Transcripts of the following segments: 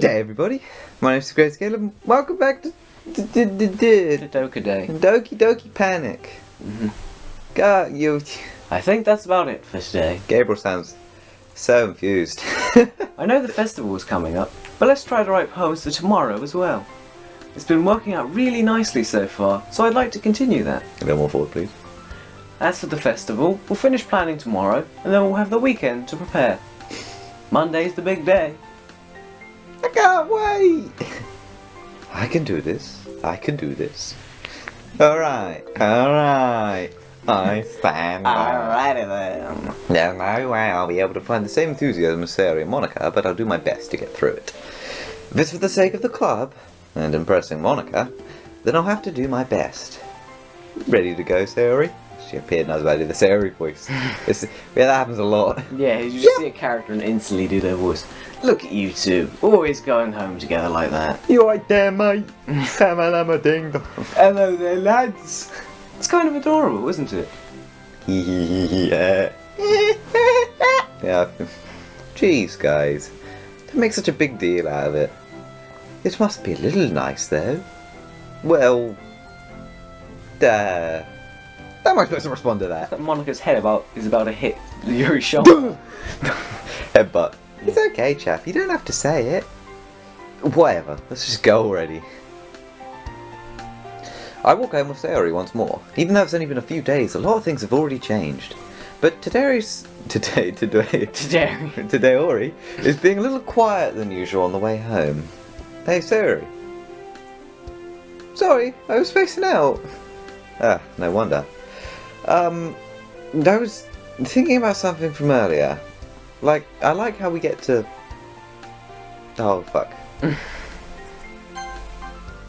day, everybody. My name's Grace Caleb, and welcome back to Doki Doki Panic. I think that's about it for today. Gabriel sounds so infused. I know the festival is coming up, but let's try to write poems for tomorrow as well. It's been working out really nicely so far, so I'd like to continue that. A bit more forward, please. As for the festival, we'll finish planning tomorrow, and then we'll have the weekend to prepare. Monday's the big day. I can't wait! I can do this. I can do this. Alright. I stand. Alrighty then. There's no way I'll be able to find the same enthusiasm as Sarah and MON-IKA, but I'll do my best to get through it. If it's for the sake of the club, and impressing MON-IKA, then I'll have to do my best. Ready to go, Sarah? She appeared and I was about to do the Sarah voice. Yeah, that happens a lot. Yeah, you just see a character and instantly do their voice. Look at you two, always going home together like that. You right there, mate? Samalama ding dong. Hello there, lads. It's kind of adorable, isn't it? Yeah. Yeah. Jeez, guys. Don't make such a big deal out of it. This must be a little nice, though. Well, how am I supposed to respond to that? MON-IKA's head is about to hit Yuri's shoulder. Headbutt. It's okay, chap. You don't have to say it. Whatever. Let's just go already. I walk home with Sayori once more. Even though it's only been a few days, a lot of things have already changed. But today Ori is being a little quiet than usual on the way home. Hey, Sayori. Sorry, I was spacing out. Ah, no wonder. I was thinking about something from earlier. Like, I like how we get to... Oh, fuck.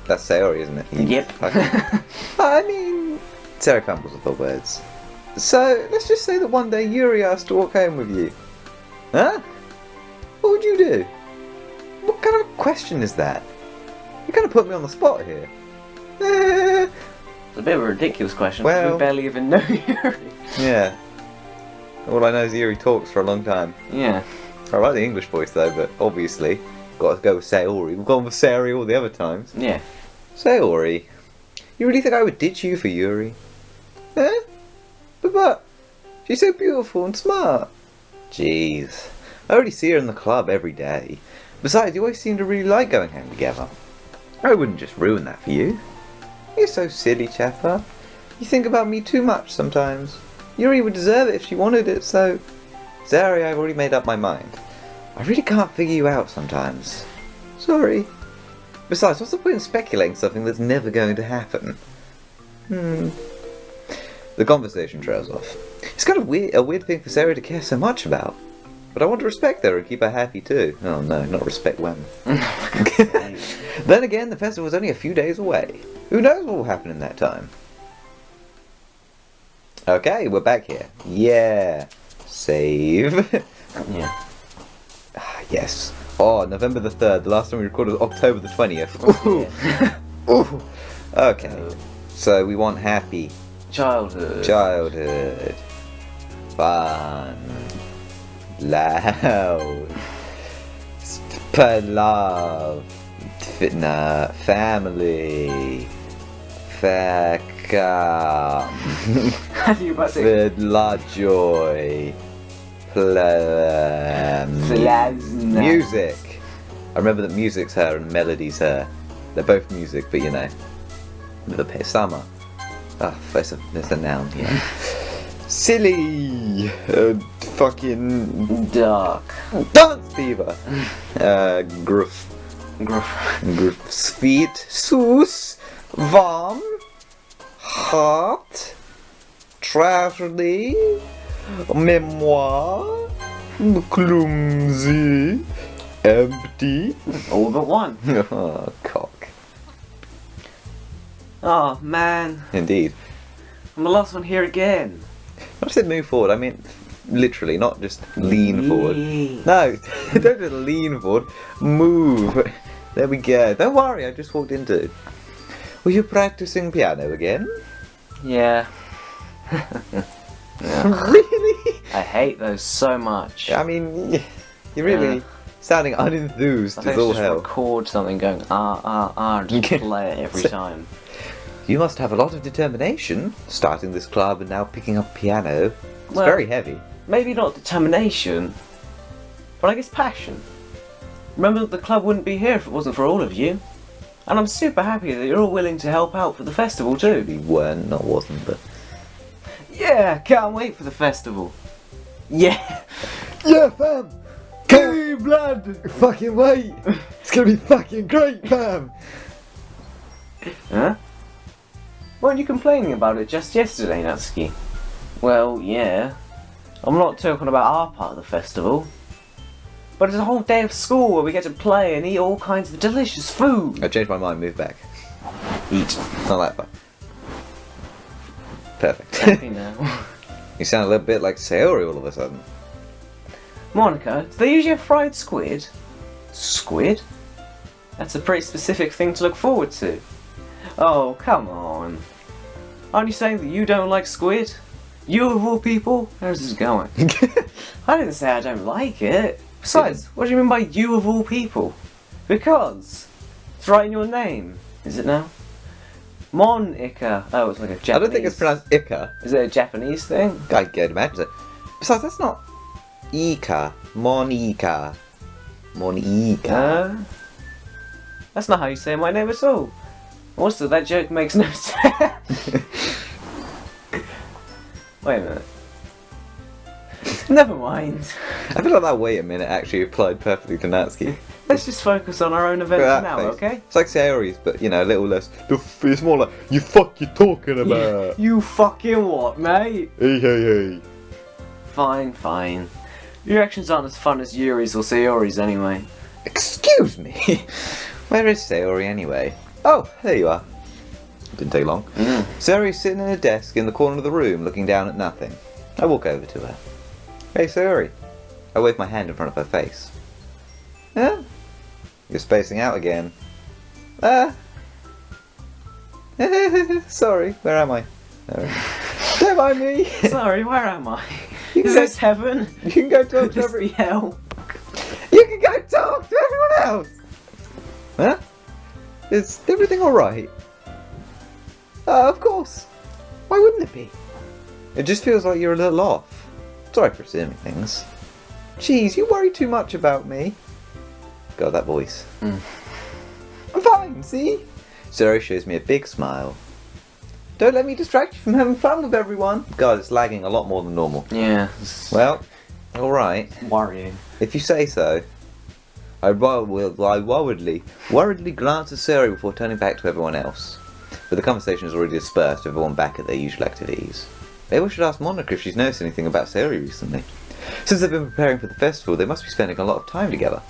That's Sayori, isn't it? Yep. I mean, Sarah crumbles with the words. So, let's just say that one day Yuri asked to walk home with you. Huh? What would you do? What kind of question is that? You kind of put me on the spot here. It's a bit of a ridiculous question, because we barely even know Yuri. Yeah. All I know is Yuri talks for a long time. Yeah. I like the English voice though, but obviously, got to go with Sayori. We've gone with Sayori all the other times. Yeah. Sayori, you really think I would ditch you for Yuri? Huh? But, she's so beautiful and smart. Jeez. I already see her in the club every day. Besides, you always seem to really like going home together. I wouldn't just ruin that for you. You're so silly, Chapper. You think about me too much sometimes. Yuri would deserve it if she wanted it, so... Sorry, I've already made up my mind. I really can't figure you out sometimes. Sorry. Besides, what's the point in speculating something that's never going to happen? The conversation trails off. It's kind of a weird thing for Sarah to care so much about. But I want to respect her and keep her happy too. Oh no, not respect when. Then again, the festival is only a few days away. Who knows what will happen in that time? Okay, we're back here. Yeah. Save. Yeah. Yes. Oh, November the 3rd. The last time we recorded was October the 20th. Ooh. Ooh. Okay. So we want happy. Childhood. Fun. Loud. Love. Family. Joy. Music. I remember that music's her and melody's her. They're both music, but you know. The summer. Oh, it's a noun, yeah. Silly. Fucking dark. Dance fever. Gruff. Sweet. Sus. Warm. Heart. Tragedy. Memoir. Clumsy. Empty. All but one. Oh, cock. Oh, man. Indeed. I'm the last one here again. I said move forward, I mean literally, not just lean forward. No, don't just lean forward. Move. There we go. Don't worry, I just walked into it. Were you practicing piano again? Yeah. Really? I hate those so much. I mean, you really sounding unenthused I as think all just hell. record something going and just play it every time. You must have a lot of determination, starting this club and now picking up piano. It's Well- very heavy. Maybe not determination, but I guess passion. Remember that the club wouldn't be here if it wasn't for all of you. And I'm super happy that you're all willing to help out for the festival too. We weren't, not wasn't, but... Yeah, can't wait for the festival. Yeah. Yeah, fam! Hey, blood! Fucking wait! It's gonna be fucking great, fam! Huh? Weren't you complaining about it just yesterday, Natsuki? Well, yeah. I'm not talking about our part of the festival. But it's a whole day of school where we get to play and eat all kinds of delicious food. I changed my mind, move back. Eat. Not that far. Perfect. Happy now. You sound a little bit like Sayori all of a sudden. Monica, do they usually have fried squid? Squid? That's a pretty specific thing to look forward to. Oh, come on. Aren't you saying that you don't like squid? You of all people? Where's this going? I didn't say I don't like it. Besides, what do you mean by you of all people? Because it's right in your name. Is it now? MON-IKA. Oh, it's like a Japanese. I don't think it's pronounced Ika. Is it a Japanese thing? I can imagine it. Besides, that's not Ika. MON-IKA. MON-IKA. That's not how you say my name at all. Also, that joke makes no sense. Wait a minute. Never mind. I feel like that wait a minute actually applied perfectly to Natsuki. Let's just focus on our own Look at adventure that now, face. okay? It's like Sayori's, but you know, a little less. It's more like, you fuck you talking about? You fucking what, mate? Hey, hey, hey. Fine, fine. Your actions aren't as fun as Yuri's or Sayori's anyway. Excuse me. Where is Sayori anyway? Oh, there you are. Didn't take long. Sayori's sitting in a desk in the corner of the room, looking down at nothing. I walk over to her. Hey, Sayori. I wave my hand in front of her face. Huh? You're spacing out again. Sorry, where am I? Don't mind me. Sorry, where am I? You can Is go- this heaven? You can go talk to This every. be hell? You can go talk to everyone else. Huh? Is everything all right? Of course. Why wouldn't it be? It just feels like you're a little off. Sorry for assuming things. Jeez, you worry too much about me. God, that voice. I'm fine, see? Zero shows me a big smile. Don't let me distract you from having fun with everyone. God, it's lagging a lot more than normal. Yeah. Well, alright. Worrying. If you say so. I worriedly glance at Sayori before turning back to everyone else. But the conversation is already dispersed, everyone back at their usual activities. Maybe we should ask Monica if she's noticed anything about Sayori recently. Since they've been preparing for the festival, they must be spending a lot of time together.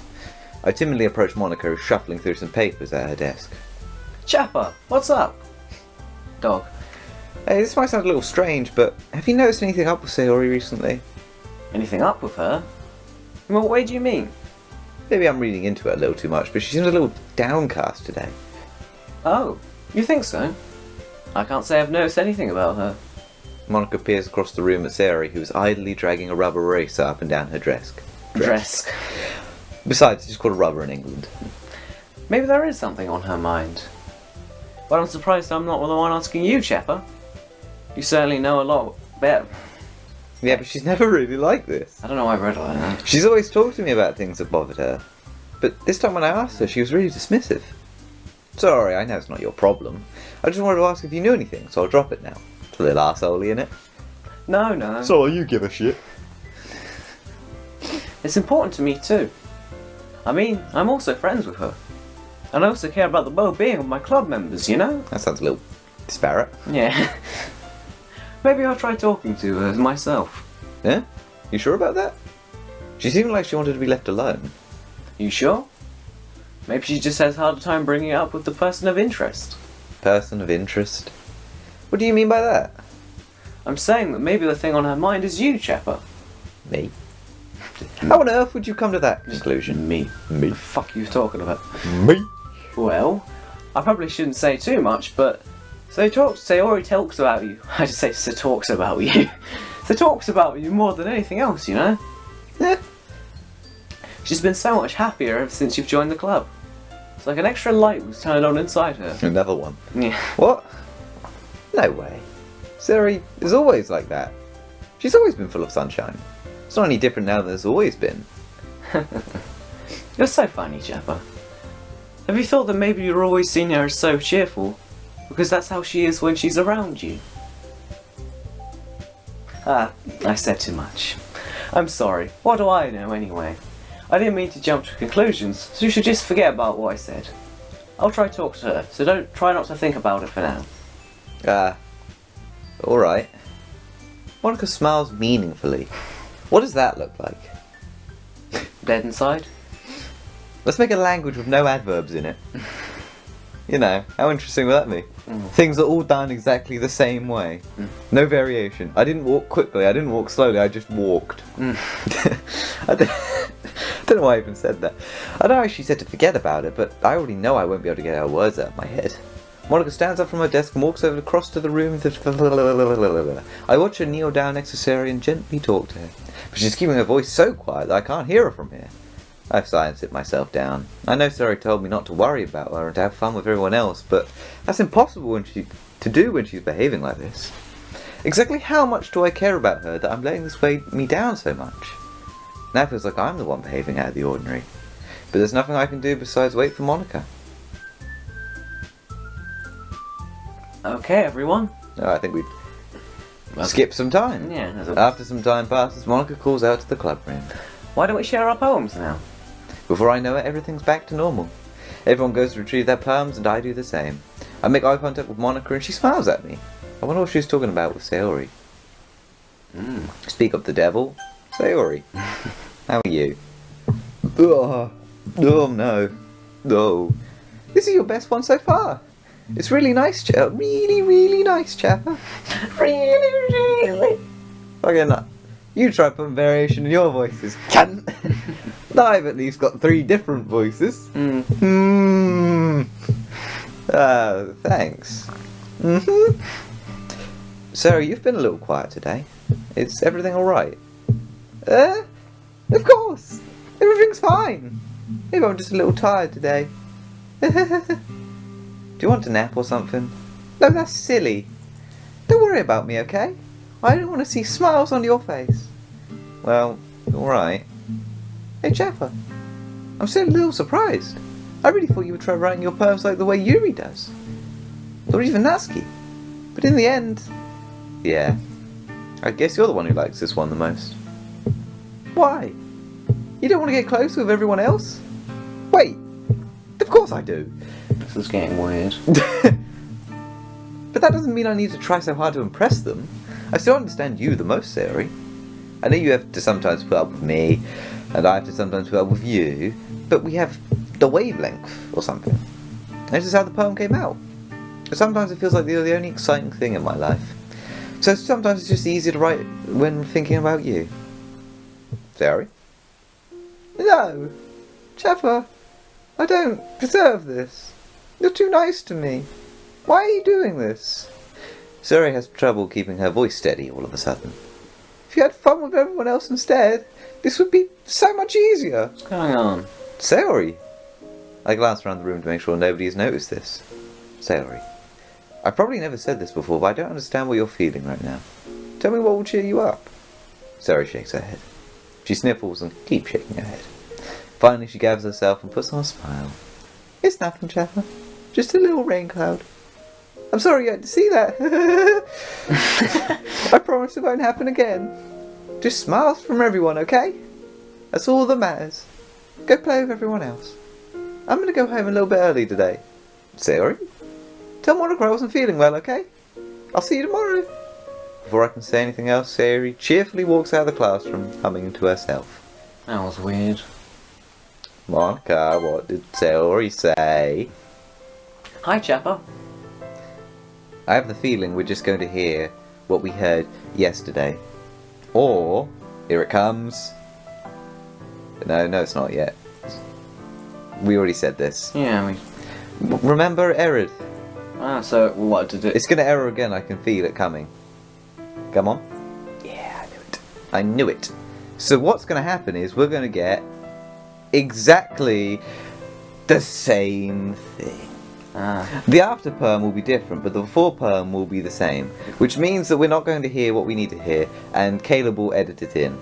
I timidly approach Monica, who's shuffling through some papers at her desk. Chapper, what's up? Dog. Hey, this might sound a little strange, but have you noticed anything up with Sayori recently? Anything up with her? In what way do you mean? Maybe I'm reading into it a little too much, but she seems a little downcast today. Oh, you think so? I can't say I've noticed anything about her. Monica peers across the room at Sayori, who is idly dragging a rubber eraser up and down her desk. Dress. Besides, it's called a rubber in England. Maybe there is something on her mind. But I'm surprised I'm not the one asking you, Chapper. You certainly know a lot better. Yeah, but she's never really like this. I don't know why I read like that. She's always talked to me about things that bothered her. But this time when I asked her, she was really dismissive. Sorry, I know it's not your problem. I just wanted to ask if you knew anything, so I'll drop it now. It's a little arsehole-y, innit? No. So you give a shit. It's important to me too. I mean, I'm also friends with her. And I also care about the well-being of my club members, you know? That sounds a little disparate. Yeah. Maybe I'll try talking to her myself. Yeah? You sure about that? She seemed like she wanted to be left alone. You sure? Maybe she just has a harder time bringing it up with the person of interest. Person of interest? What do you mean by that? I'm saying that maybe the thing on her mind is you, Chapper. Me? How on earth would you come to that conclusion? Me. Me? The fuck are you talking about? Me? Well, I probably shouldn't say too much, but Sayori talks about you. I just say so talks about you. So talks about you more than anything else, you know? Yeah. She's been so much happier ever since you've joined the club. It's like an extra light was turned on inside her. Another one. Yeah. What? No way. Sari is always like that. She's always been full of sunshine. It's not any different now than it's always been. You're so funny, Jeppa. Have you thought that maybe you're always seeing her as so cheerful? Because that's how she is when she's around you. Ah, I said too much. I'm sorry. What do I know anyway? I didn't mean to jump to conclusions, so you should just forget about what I said. I'll try to talk to her, so try not to think about it for now. Alright. Monica smiles meaningfully. What does that look like? Dead inside? Let's make a language with no adverbs in it. You know, how interesting would that be? Things are all done exactly the same way. No variation. I didn't walk quickly, I didn't walk slowly, I just walked. I don't know why I even said that. I know she said to forget about it, but I already know I won't be able to get her words out of my head. Monica stands up from her desk and walks over across to the room. I watch her kneel down next to Sari and gently talk to her. But she's keeping her voice so quiet that I can't hear her from here. I sigh and sit myself down. I know Sari told me not to worry about her and to have fun with everyone else, but that's impossible to do when she's behaving like this. Exactly how much do I care about her that I'm letting this weigh me down so much? Now it feels like I'm the one behaving out of the ordinary. But there's nothing I can do besides wait for Monica. Okay, everyone. Oh, I think we've skipped some time. Yeah. After some time passes, Monica calls out to the club room. Why don't we share our poems now? Before I know it, everything's back to normal. Everyone goes to retrieve their poems and I do the same. I make eye contact with Monica and she smiles at me. I wonder what she's talking about with Sayori. Speak up the devil. Sayori. How are you? Oh no. Oh. This is your best one so far. It's really nice, chap. Really nice, chapper. Really. Fucking you try putting variation in your voices, cunt. I've at least got 3 different voices. Thanks. Sarah, you've been a little quiet today. Is everything alright? Of course. Everything's fine. Maybe I'm just a little tired today. Do you want to nap or something? No, that's silly. Don't worry about me, okay? I don't want to see smiles on your face. Well, alright. Hey, Jaffa. I'm still a little surprised. I really thought you would try writing your poems like the way Yuri does. Or even Natsuki. But in the end... Yeah. I guess you're the one who likes this one the most. Why? You don't want to get close with everyone else? Wait. Of course I do. This is getting weird. But that doesn't mean I need to try so hard to impress them. I still understand you the most, Sari. I know you have to sometimes put up with me, and I have to sometimes put up with you, but we have the wavelength or something. And this is how the poem came out. But sometimes it feels like you're the only exciting thing in my life. So sometimes it's just easier to write when thinking about you. Sari? No. Jaffa, I don't deserve this. You're too nice to me. Why are you doing this? Sari has trouble keeping her voice steady all of a sudden. If you had fun with everyone else instead, this would be so much easier. What's going on? Sayori. I glance around the room to make sure nobody has noticed this. Sayori. I've probably never said this before, but I don't understand what you're feeling right now. Tell me what will cheer you up. Sayori shakes her head. She sniffles and keeps shaking her head. Finally she gathers herself and puts on a smile. It's nothing, Jaffa. Just a little rain cloud. I'm sorry you had to see that. I promise it won't happen again. Just smiles from everyone, okay? That's all that matters. Go play with everyone else. I'm going to go home a little bit early today. Sayori? Tell Monica I wasn't feeling well, okay? I'll see you tomorrow. Before I can say anything else, Sayori cheerfully walks out of the classroom, humming to herself. That was weird. Monica, what did Sayori say? Hi, Chappa. I have the feeling we're just going to hear what we heard yesterday. Or, here it comes. No, it's not yet. We already said this. Yeah, Remember, it errored. So what did it... It's going to error again, I can feel it coming. Come on. Yeah, I knew it. I knew it. So what's going to happen is we're going to get exactly the same thing. The after perm will be different, but the before perm will be the same, which means that we're not going to hear what we need to hear, and Caleb will edit it in.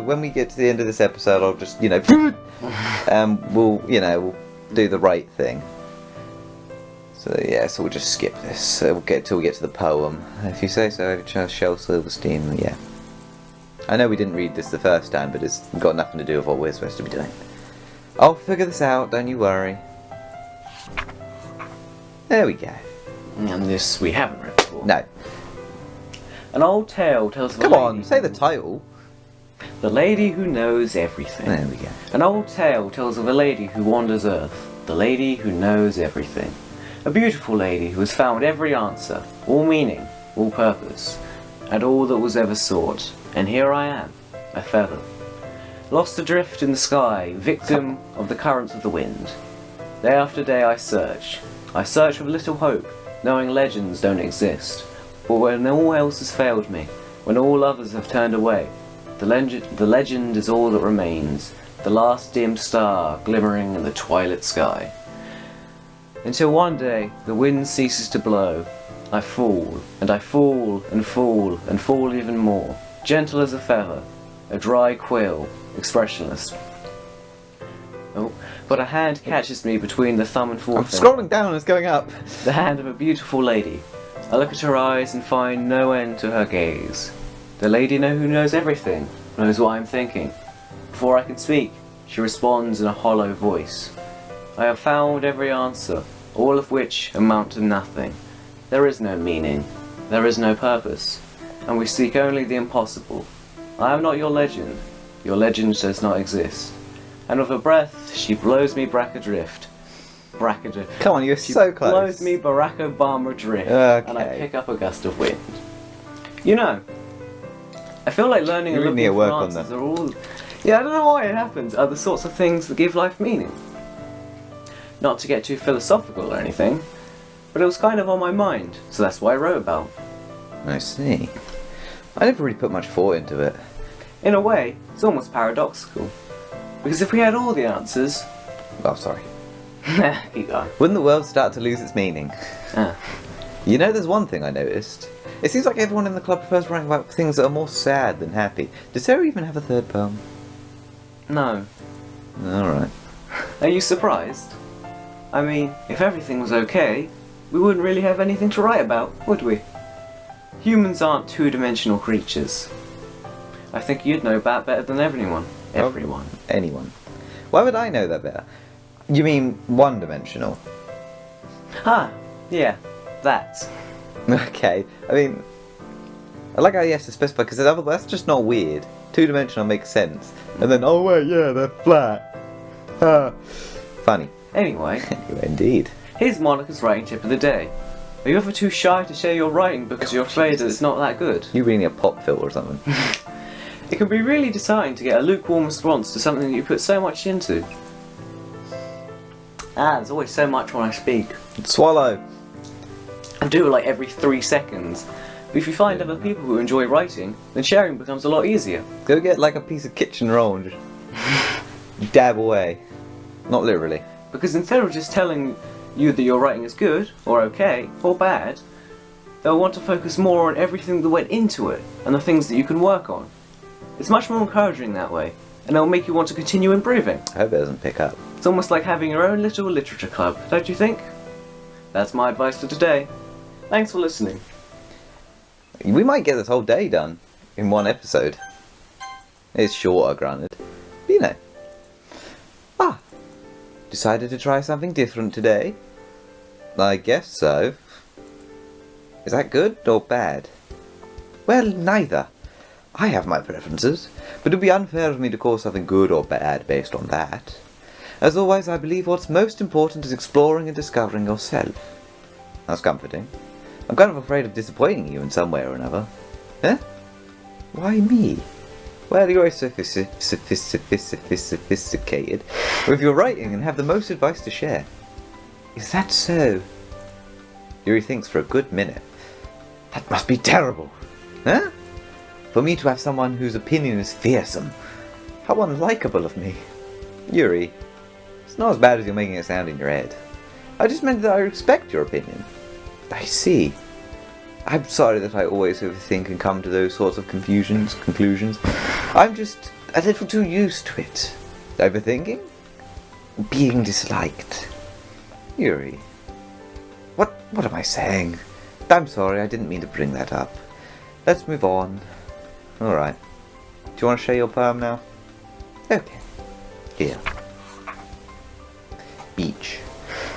When we get to the end of this episode, I'll just, we'll do the right thing. So yeah, so we'll just skip this. So we'll get till we get to the poem. If you say so, Shel Silverstein. Yeah. I know we didn't read this the first time, but it's got nothing to do with what we're supposed to be doing. I'll figure this out. Don't you worry. There we go. And this we haven't read before. No. An old tale tells of Come on, say the title. The Lady Who Knows Everything. There we go. An old tale tells of a lady who wanders earth. The lady who knows everything. A beautiful lady who has found every answer, all meaning, all purpose, and all that was ever sought. And here I am, a feather. Lost adrift in the sky, victim of the currents of the wind. Day after day I search. I search with little hope, knowing legends don't exist. But when all else has failed me, when all others have turned away, the legend is all that remains, the last dim star glimmering in the twilight sky. Until one day, the wind ceases to blow. I fall, and I fall, and fall, and fall even more, gentle as a feather, a dry quill, expressionless. Oh, but a hand catches me between the thumb and I'm forefinger. scrolling down, it's going up. The hand of a beautiful lady. I look at her eyes and find no end to her gaze. The lady who knows everything, knows what I'm thinking. Before I can speak, she responds in a hollow voice. I have found every answer, all of which amount to nothing. There is no meaning, there is no purpose, and we seek only the impossible. I am not your legend does not exist. And with a breath, she blows me back adrift. Come on, you're so close. She blows me Barack Obama adrift, Okay. and I pick up a gust of wind. You know, I feel like learning and You need to looking work for on answers that. are all... Yeah, I don't know why it happens, are the sorts of things that give life meaning. Not to get too philosophical or anything, but it was kind of on my mind, so that's what I wrote about. I see. I never really put much thought into it. In a way, it's almost paradoxical. Because if we had all the answers... Oh, sorry. Keep going. Wouldn't the world start to lose its meaning? Ah. You know, there's one thing I noticed. It seems like everyone in the club prefers writing about things that are more sad than happy. Does Sarah even have a third poem? No. Alright. Are you surprised? I mean, if everything was okay, we wouldn't really have anything to write about, would we? Humans aren't two-dimensional creatures. I think you'd know that better than everyone. Everyone. Anyone. Why would I know that better? You mean one-dimensional? Ah, yeah, that. Okay, I mean, I like how he has to specify, because that's just not weird. Two-dimensional makes sense. And then, oh wait, yeah, they're flat. Funny. Anyway, Indeed. here's Monica's writing tip of the day. Are you ever too shy to share your writing because you're afraid that it's not that good? You really need a pop filter or something. It can be really disheartening to get a lukewarm response to something that you put so much into. There's always so much when I speak. Swallow. I do it like every 3 seconds. But if you find other people who enjoy writing, then sharing becomes a lot easier. Go get like a piece of kitchen roll and just dab away. Not literally. Because instead of just telling you that your writing is good, or okay, or bad, they'll want to focus more on everything that went into it, and the things that you can work on. It's much more encouraging that way, and it'll make you want to continue improving. I hope it doesn't pick up. It's almost like having your own little literature club, don't you think? That's my advice for today. Thanks for listening. We might get this whole day done in one episode. It's shorter, granted. But you know. Decided to try something different today? I guess so. Is that good or bad? Well, neither. I have my preferences, but it would be unfair of me to call something good or bad based on that. As always, I believe what's most important is exploring and discovering yourself. That's comforting. I'm kind of afraid of disappointing you in some way or another. Eh? Why me? Well, you're so sophisticated with your writing and have the most advice to share. Is that so? Yuri thinks for a good minute. That must be terrible. Huh? For me to have someone whose opinion is fearsome. How unlikable of me. Yuri, it's not as bad as you're making it sound in your head. I just meant that I respect your opinion. I see. I'm sorry that I always overthink and come to those sorts of conclusions. I'm just a little too used to it. Overthinking? Being disliked. Yuri. What am I saying? I'm sorry, I didn't mean to bring that up. Let's move on. Alright. Do you want to share your poem now? Okay. Here. Beach.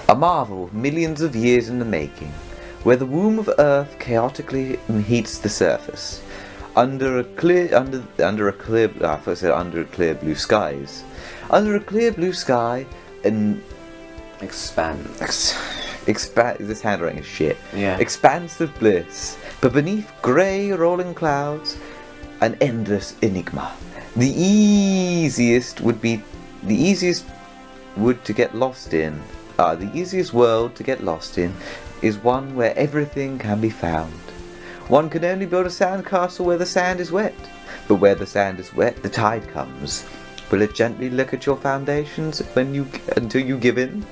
A marvel millions of years in the making, where the womb of Earth chaotically heats the surface. Under clear blue skies. Under a clear blue sky, an Expands. This handwriting is shit. Yeah. Expansive bliss, but beneath grey rolling clouds, an endless enigma. The easiest would to get lost in. The easiest world to get lost in is one where everything can be found. One can only build a sandcastle where the sand is wet, but where the sand is wet, the tide comes. Will it gently look at your foundations until you give in?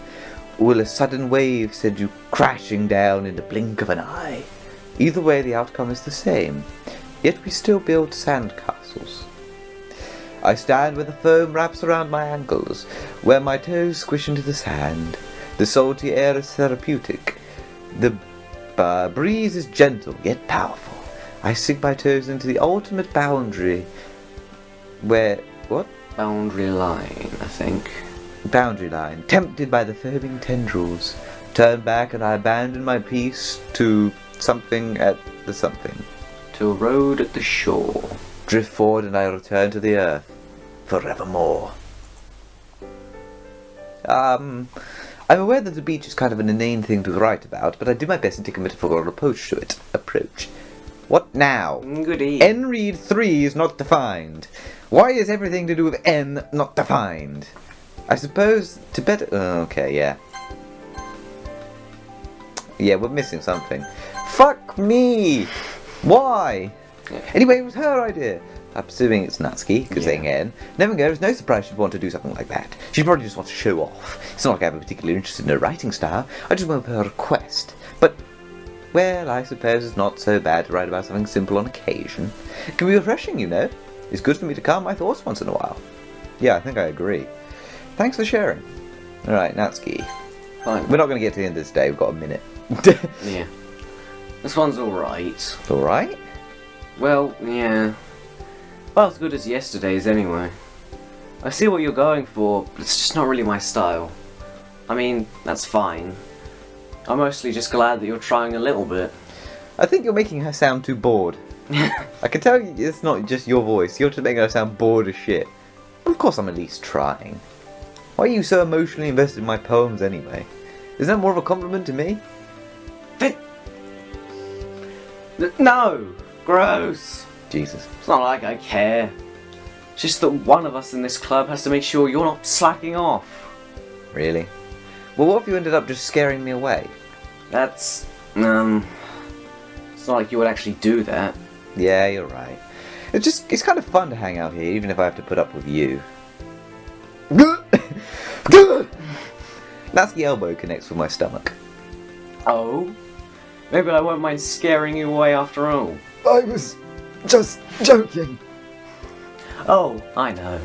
Or will a sudden wave send you crashing down in the blink of an eye? Either way, the outcome is the same, yet we still build sandcastles. I stand where the foam wraps around my ankles, where my toes squish into the sand. The salty air is therapeutic. The breeze is gentle, yet powerful. I sink my toes into the ultimate boundary, Boundary line, I think. Boundary line, tempted by the foaming tendrils. Turn back and I abandon my peace to something at the something. To a road at the shore. Drift forward and I return to the earth, forevermore. I'm aware that the beach is kind of an inane thing to write about, but I do my best to take a metaphorical approach to it. What now? Goody. N read 3 is not defined. Why is everything to do with N not defined? I suppose to better... okay, yeah. Yeah, we're missing something. Fuck me! Why? Yeah. Anyway, it was her idea. I'm assuming it's Natsuki, because Yeah. saying N. Never go, it's no surprise she'd want to do something like that. She'd probably just want to show off. It's not like I have a particular interest in her writing style. I just went with her request. But, well, I suppose it's not so bad to write about something simple on occasion. It can be refreshing, you know. It's good for me to calm my thoughts once in a while. Yeah, I think I agree. Thanks for sharing. Alright, Natsuki. Fine. We're not going to get to the end of this day, we've got a minute. Yeah. This one's alright. Alright? Well, yeah. About as good as yesterday's anyway. I see what you're going for, but it's just not really my style. I mean, that's fine. I'm mostly just glad that you're trying a little bit. I think you're making her sound too bored. I can tell you it's not just your voice, you're just making her sound bored as shit. Of course I'm at least trying. Why are you so emotionally invested in my poems anyway? Isn't that more of a compliment to me? No! Gross! Jesus. It's not like I care. It's just that one of us in this club has to make sure you're not slacking off. Really? Well, what if you ended up just scaring me away? That's... It's not like you would actually do that. Yeah, you're right. It's kind of fun to hang out here, even if I have to put up with you. That's the elbow connects with my stomach. Oh? Maybe I won't mind scaring you away after all. I was just joking. Oh, I know.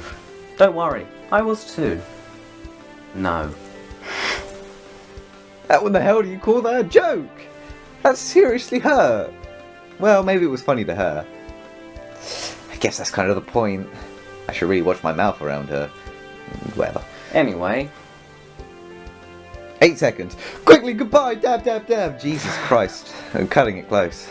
Don't worry, I was too. No. What the hell do you call that a joke? That seriously hurt. Well, maybe it was funny to her. I guess that's kind of the point. I should really watch my mouth around her. Whatever. Anyway. 8 seconds. Quickly, goodbye, dab, dab, dab. Jesus Christ. I'm cutting it close.